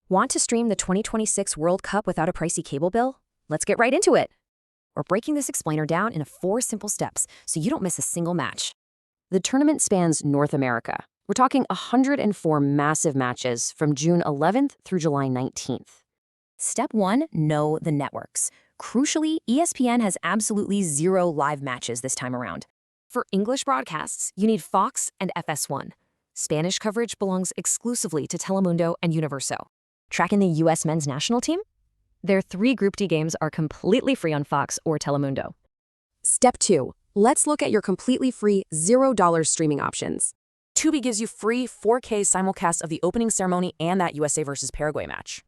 Want to stream the 2026 World Cup without a pricey cable bill? Let's get right into it. We're breaking this explainer down into 4 simple steps so you don't miss a single match. The tournament spans North America. We're talking 104 massive matches from June 11th through July 19th. Step 1, know the networks. Crucially, ESPN has absolutely 0 live matches this time around. For English broadcasts, you need Fox and FS1. Spanish coverage belongs exclusively to Telemundo and Universo. Tracking the U.S. men's national team? Their 3 Group D games are completely free on Fox or Telemundo. Step 2. Let's look at your completely free $0 streaming options. Tubi gives you free 4K simulcasts of the opening ceremony and that USA versus Paraguay match.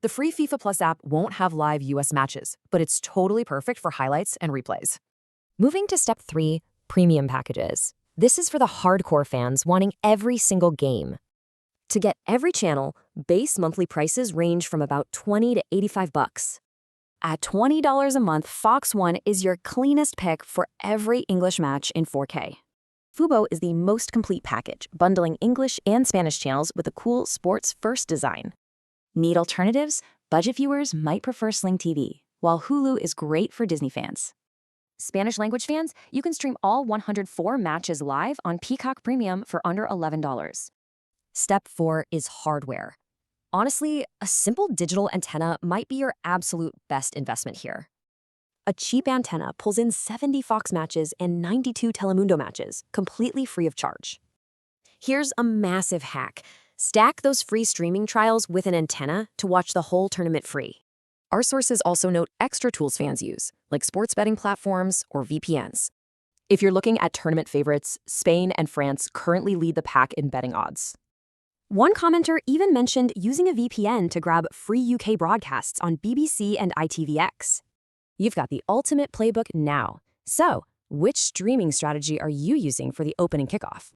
The free FIFA Plus app won't have live US matches, but it's totally perfect for highlights and replays. Moving to step 3, premium packages. This is for the hardcore fans wanting every single game. To get every channel, base monthly prices range from about $20 to $85. At $20 a month, Fox One is your cleanest pick for every English match in 4K. Fubo is the most complete package, bundling English and Spanish channels with a cool sports-first design. Need alternatives? Budget viewers might prefer Sling TV, while Hulu is great for Disney fans. Spanish language fans, you can stream all 104 matches live on Peacock Premium for under $11. Step 4 is hardware. Honestly, a simple digital antenna might be your absolute best investment here. A cheap antenna pulls in 70 Fox matches and 92 Telemundo matches, completely free of charge. Here's a massive hack. Stack those free streaming trials with an antenna to watch the whole tournament free. Our sources also note extra tools fans use, like sports betting platforms or VPNs. If you're looking at tournament favorites, Spain and France currently lead the pack in betting odds. One commenter even mentioned using a VPN to grab free UK broadcasts on BBC and ITVX. You've got the ultimate playbook now. So, which streaming strategy are you using for the opening kickoff?